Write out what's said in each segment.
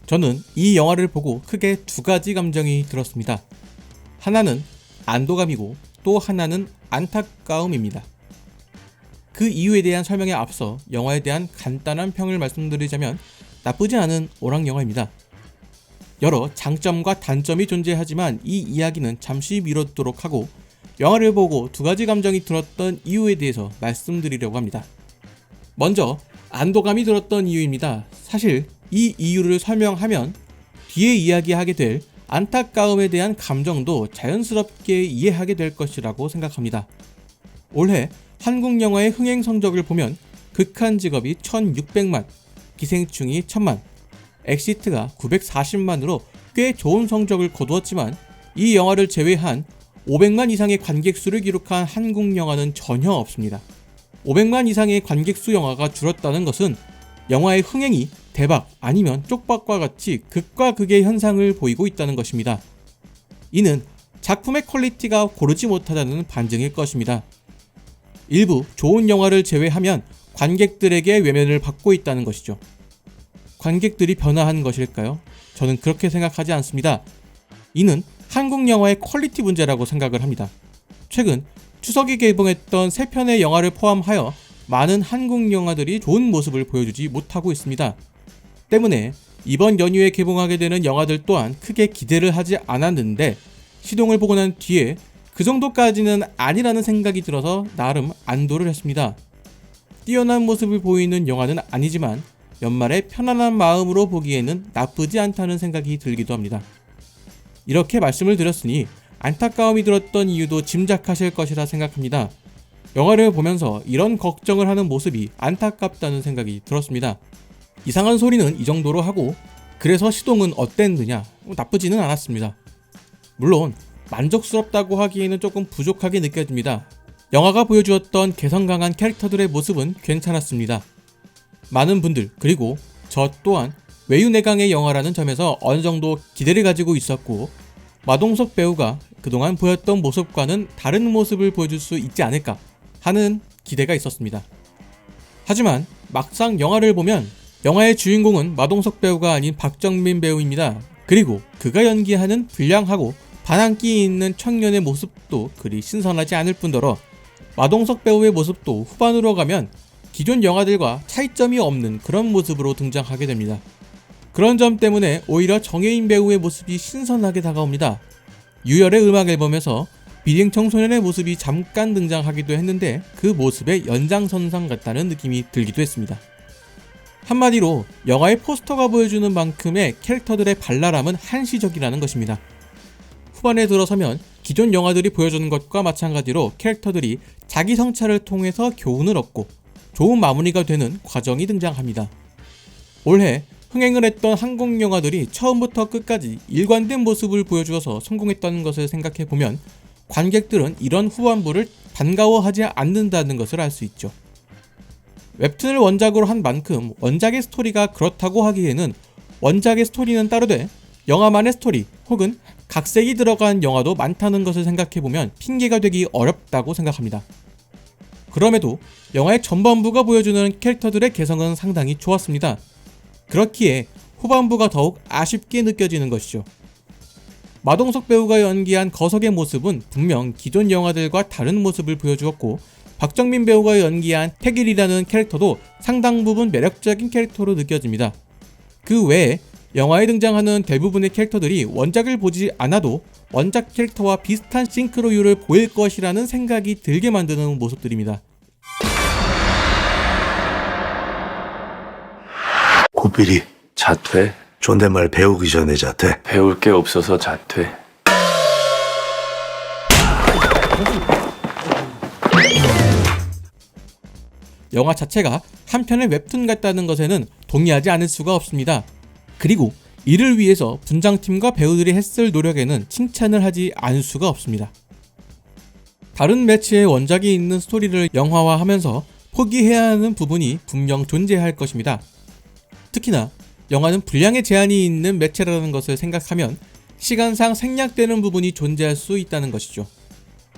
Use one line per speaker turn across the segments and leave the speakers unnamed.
저는 이 영화를 보고 크게 두 가지 감정이 들었습니다. 하나는 안도감이고 또 하나는 안타까움입니다. 그 이유에 대한 설명에 앞서 영화에 대한 간단한 평을 말씀드리자면 나쁘지 않은 오락 영화입니다. 여러 장점과 단점이 존재하지만 이 이야기는 잠시 미뤄두도록 하고 영화를 보고 두 가지 감정이 들었던 이유에 대해서 말씀드리려고 합니다. 먼저 안도감이 들었던 이유입니다. 사실 이 이유를 설명하면 뒤에 이야기하게 될 안타까움에 대한 감정도 자연스럽게 이해하게 될 것이라고 생각합니다. 올해 한국 영화의 흥행 성적을 보면 극한 직업이 1600만, 기생충이 1000만, 엑시트가 940만으로 꽤 좋은 성적을 거두었지만 이 영화를 제외한 500만 이상의 관객 수를 기록한 한국 영화는 전혀 없습니다. 500만 이상의 관객 수 영화가 줄었다는 것은 영화의 흥행이 대박 아니면 쪽박과 같이 극과 극의 현상을 보이고 있다는 것입니다. 이는 작품의 퀄리티가 고르지 못하다는 반증일 것입니다. 일부 좋은 영화를 제외하면 관객들에게 외면을 받고 있다는 것이죠. 관객들이 변화한 것일까요? 저는 그렇게 생각하지 않습니다. 이는 한국 영화의 퀄리티 문제라고 생각을 합니다. 최근 추석에 개봉했던 3편의 영화를 포함하여 많은 한국 영화들이 좋은 모습을 보여주지 못하고 있습니다. 때문에 이번 연휴에 개봉하게 되는 영화들 또한 크게 기대를 하지 않았는데 시동을 보고 난 뒤에 그 정도까지는 아니라는 생각이 들어서 나름 안도를 했습니다. 뛰어난 모습을 보이는 영화는 아니지만 연말에 편안한 마음으로 보기에는 나쁘지 않다는 생각이 들기도 합니다. 이렇게 말씀을 드렸으니 안타까움이 들었던 이유도 짐작하실 것이라 생각합니다. 영화를 보면서 이런 걱정을 하는 모습이 안타깝다는 생각이 들었습니다. 이상한 소리는 이 정도로 하고 그래서 시동은 어땠느냐? 나쁘지는 않았습니다. 물론 만족스럽다고 하기에는 조금 부족하게 느껴집니다. 영화가 보여주었던 개성 강한 캐릭터들의 모습은 괜찮았습니다. 많은 분들 그리고 저 또한 외유내강의 영화라는 점에서 어느 정도 기대를 가지고 있었고 마동석 배우가 그동안 보였던 모습과는 다른 모습을 보여줄 수 있지 않을까 하는 기대가 있었습니다. 하지만 막상 영화를 보면 영화의 주인공은 마동석 배우가 아닌 박정민 배우입니다. 그리고 그가 연기하는 불량하고 반항기 있는 청년의 모습도 그리 신선하지 않을 뿐더러 마동석 배우의 모습도 후반으로 가면 기존 영화들과 차이점이 없는 그런 모습으로 등장하게 됩니다. 그런 점 때문에 오히려 정혜인 배우의 모습이 신선하게 다가옵니다. 유열의 음악 앨범에서 비행 청소년의 모습이 잠깐 등장하기도 했는데 그 모습의 연장선상 같다는 느낌이 들기도 했습니다. 한마디로 영화의 포스터가 보여주는 만큼의 캐릭터들의 발랄함은 한시적이라는 것입니다. 후반에 들어서면 기존 영화들이 보여주는 것과 마찬가지로 캐릭터들이 자기 성찰을 통해서 교훈을 얻고 좋은 마무리가 되는 과정이 등장합니다. 올해 흥행을 했던 한국 영화들이 처음부터 끝까지 일관된 모습을 보여주어서 성공했다는 것을 생각해보면 관객들은 이런 후반부를 반가워하지 않는다는 것을 알 수 있죠. 웹툰을 원작으로 한 만큼 원작의 스토리가 그렇다고 하기에는 원작의 스토리는 따르되 영화만의 스토리 혹은 각색이 들어간 영화도 많다는 것을 생각해보면 핑계가 되기 어렵다고 생각합니다. 그럼에도 영화의 전반부가 보여주는 캐릭터들의 개성은 상당히 좋았습니다. 그렇기에 후반부가 더욱 아쉽게 느껴지는 것이죠. 마동석 배우가 연기한 거석의 모습은 분명 기존 영화들과 다른 모습을 보여주었고 박정민 배우가 연기한 태길이라는 캐릭터도 상당 부분 매력적인 캐릭터로 느껴집니다. 그 외에 영화에 등장하는 대부분의 캐릭터들이 원작을 보지 않아도 원작 캐릭터와 비슷한 싱크로율을 보일 것이라는 생각이 들게 만드는 모습들입니다.
고삐리
자퇴?
존댓말 배우기 전에 자퇴.
배울 게 없어서 자퇴.
영화 자체가 한편의 웹툰 같다는 것에는 동의하지 않을 수가 없습니다. 그리고 이를 위해서 분장팀과 배우들이 했을 노력에는 칭찬을 하지 않을 수가 없습니다. 다른 매체의 원작이 있는 스토리를 영화화하면서 포기해야 하는 부분이 분명 존재할 것입니다. 특히나 영화는 분량의 제한이 있는 매체라는 것을 생각하면 시간상 생략되는 부분이 존재할 수 있다는 것이죠.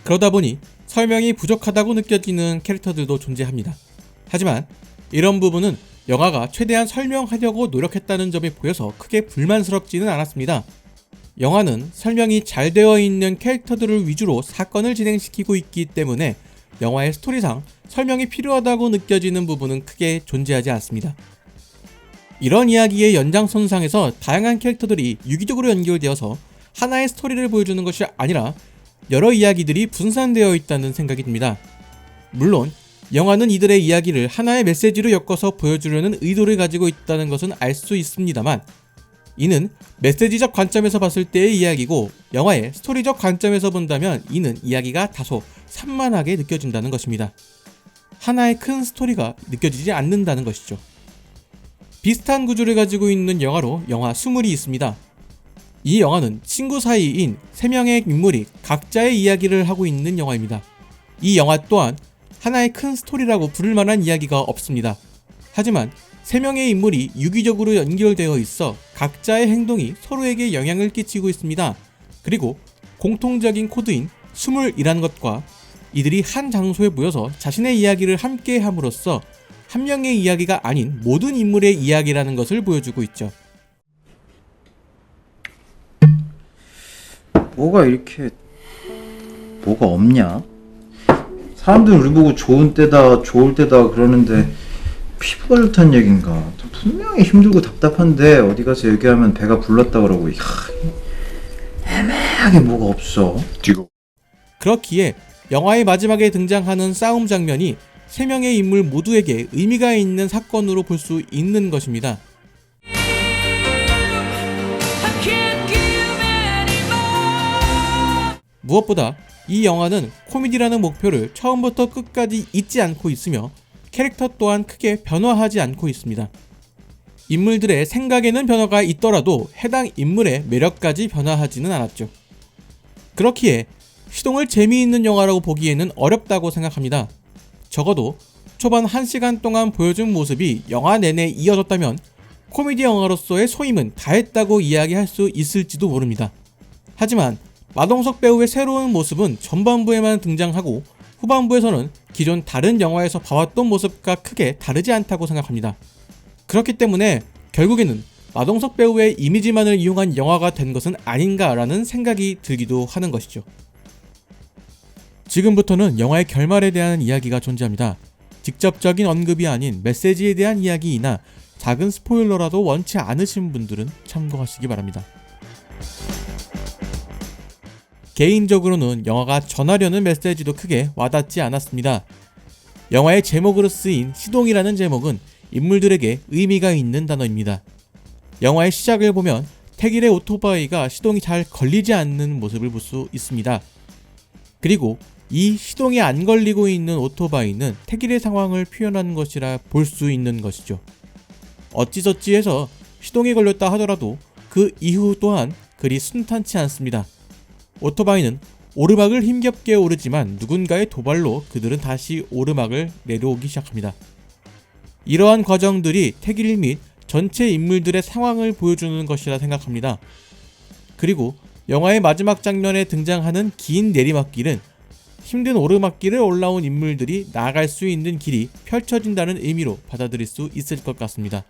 그러다 보니 설명이 부족하다고 느껴지는 캐릭터들도 존재합니다. 하지만 이런 부분은 영화가 최대한 설명하려고 노력했다는 점이 보여서 크게 불만스럽지는 않았습니다. 영화는 설명이 잘 되어 있는 캐릭터들을 위주로 사건을 진행시키고 있기 때문에 영화의 스토리상 설명이 필요하다고 느껴지는 부분은 크게 존재하지 않습니다. 이런 이야기의 연장선상에서 다양한 캐릭터들이 유기적으로 연결되어서 하나의 스토리를 보여주는 것이 아니라 여러 이야기들이 분산되어 있다는 생각이 듭니다. 물론 영화는 이들의 이야기를 하나의 메시지로 엮어서 보여주려는 의도를 가지고 있다는 것은 알 수 있습니다만, 이는 메시지적 관점에서 봤을 때의 이야기고 영화의 스토리적 관점에서 본다면 이는 이야기가 다소 산만하게 느껴진다는 것입니다. 하나의 큰 스토리가 느껴지지 않는다는 것이죠. 비슷한 구조를 가지고 있는 영화로 영화 스물이 있습니다. 이 영화는 친구 사이인 3명의 인물이 각자의 이야기를 하고 있는 영화입니다. 이 영화 또한 하나의 큰 스토리라고 부를 만한 이야기가 없습니다. 하지만 3명의 인물이 유기적으로 연결되어 있어 각자의 행동이 서로에게 영향을 끼치고 있습니다. 그리고 공통적인 코드인 스물이라는 것과 이들이 한 장소에 모여서 자신의 이야기를 함께 함으로써 한 명의 이야기가 아닌 모든 인물의 이야기라는 것을 보여주고 있죠.
뭐가 이렇게 뭐가 없냐? 사람들은 우리 보고 좋은 때다 좋을 때다 그러는데 피부가 좋다는 얘긴가? 분명히 힘들고 답답한데 어디 가서 얘기하면 배가 불렀다 그러고 애매하게 뭐가 없어.
그렇기에 영화의 마지막에 등장하는 싸움 장면이 3명의 인물 모두에게 의미가 있는 사건으로 볼 수 있는 것입니다. 무엇보다 이 영화는 코미디라는 목표를 처음부터 끝까지 잊지 않고 있으며 캐릭터 또한 크게 변화하지 않고 있습니다. 인물들의 생각에는 변화가 있더라도 해당 인물의 매력까지 변화하지는 않았죠. 그렇기에 시동을 재미있는 영화라고 보기에는 어렵다고 생각합니다. 적어도 초반 1시간 동안 보여준 모습이 영화 내내 이어졌다면 코미디 영화로서의 소임은 다했다고 이야기할 수 있을지도 모릅니다. 하지만 마동석 배우의 새로운 모습은 전반부에만 등장하고 후반부에서는 기존 다른 영화에서 봐왔던 모습과 크게 다르지 않다고 생각합니다. 그렇기 때문에 결국에는 마동석 배우의 이미지만을 이용한 영화가 된 것은 아닌가라는 생각이 들기도 하는 것이죠. 지금부터는 영화의 결말에 대한 이야기가 존재합니다. 직접적인 언급이 아닌 메시지에 대한 이야기이나 작은 스포일러라도 원치 않으신 분들은 참고하시기 바랍니다. 개인적으로는 영화가 전하려는 메시지도 크게 와닿지 않았습니다. 영화의 제목으로 쓰인 시동이라는 제목은 인물들에게 의미가 있는 단어입니다. 영화의 시작을 보면 태길의 오토바이가 시동이 잘 걸리지 않는 모습을 볼 수 있습니다. 그리고 이 시동이 안 걸리고 있는 오토바이는 태길의 상황을 표현하는 것이라 볼 수 있는 것이죠. 어찌저찌 해서 시동이 걸렸다 하더라도 그 이후 또한 그리 순탄치 않습니다. 오토바이는 오르막을 힘겹게 오르지만 누군가의 도발로 그들은 다시 오르막을 내려오기 시작합니다. 이러한 과정들이 태길 및 전체 인물들의 상황을 보여주는 것이라 생각합니다. 그리고 영화의 마지막 장면에 등장하는 긴 내리막길은 힘든 오르막길을 올라온 인물들이 나아갈 수 있는 길이 펼쳐진다는 의미로 받아들일 수 있을 것 같습니다.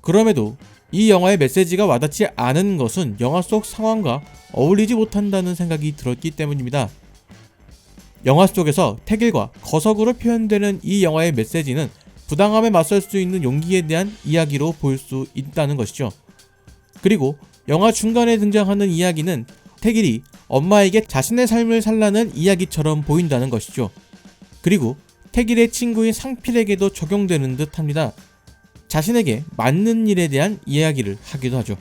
그럼에도 이 영화의 메시지가 와닿지 않은 것은 영화 속 상황과 어울리지 못한다는 생각이 들었기 때문입니다. 영화 속에서 태길과 거석으로 표현되는 이 영화의 메시지는 부당함에 맞설 수 있는 용기에 대한 이야기로 볼 수 있다는 것이죠. 그리고 영화 중간에 등장하는 이야기는 태길이 엄마에게 자신의 삶을 살라는 이야기처럼 보인다는 것이죠. 그리고 태길의 친구인 상필에게도 적용되는 듯 합니다. 자신에게 맞는 일에 대한 이야기를 하기도 하죠.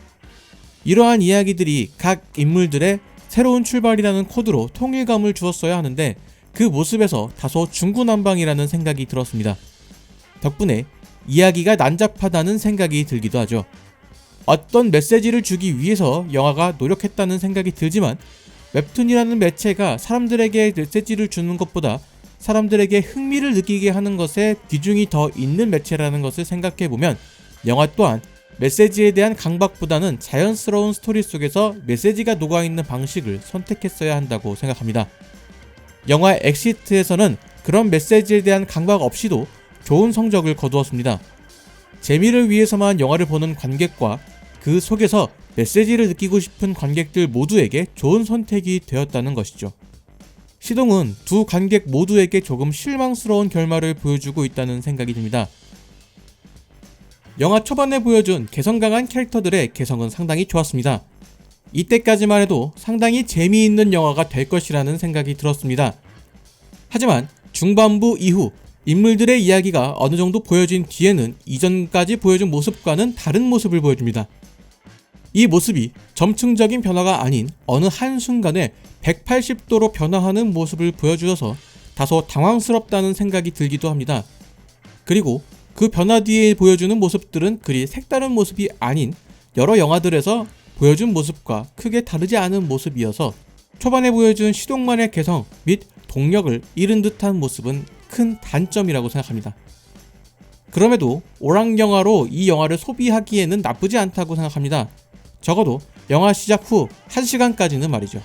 이러한 이야기들이 각 인물들의 새로운 출발이라는 코드로 통일감을 주었어야 하는데 그 모습에서 다소 중구난방이라는 생각이 들었습니다. 덕분에 이야기가 난잡하다는 생각이 들기도 하죠. 어떤 메시지를 주기 위해서 영화가 노력했다는 생각이 들지만 웹툰이라는 매체가 사람들에게 메시지를 주는 것보다 사람들에게 흥미를 느끼게 하는 것에 비중이 더 있는 매체라는 것을 생각해보면 영화 또한 메시지에 대한 강박보다는 자연스러운 스토리 속에서 메시지가 녹아있는 방식을 선택했어야 한다고 생각합니다. 영화 엑시트에서는 그런 메시지에 대한 강박 없이도 좋은 성적을 거두었습니다. 재미를 위해서만 영화를 보는 관객과 그 속에서 메시지를 느끼고 싶은 관객들 모두에게 좋은 선택이 되었다는 것이죠. 시동은 두 관객 모두에게 조금 실망스러운 결말을 보여주고 있다는 생각이 듭니다. 영화 초반에 보여준 개성 강한 캐릭터들의 개성은 상당히 좋았습니다. 이때까지만 해도 상당히 재미있는 영화가 될 것이라는 생각이 들었습니다. 하지만 중반부 이후 인물들의 이야기가 어느 정도 보여진 뒤에는 이전까지 보여준 모습과는 다른 모습을 보여줍니다. 이 모습이 점층적인 변화가 아닌 어느 한순간에 180도로 변화하는 모습을 보여주어서 다소 당황스럽다는 생각이 들기도 합니다. 그리고 그 변화 뒤에 보여주는 모습들은 그리 색다른 모습이 아닌 여러 영화들에서 보여준 모습과 크게 다르지 않은 모습이어서 초반에 보여준 시동만의 개성 및 동력을 잃은 듯한 모습은 큰 단점이라고 생각합니다. 그럼에도 오락영화로 이 영화를 소비하기에는 나쁘지 않다고 생각합니다. 적어도 영화 시작 후 1시간까지는 말이죠.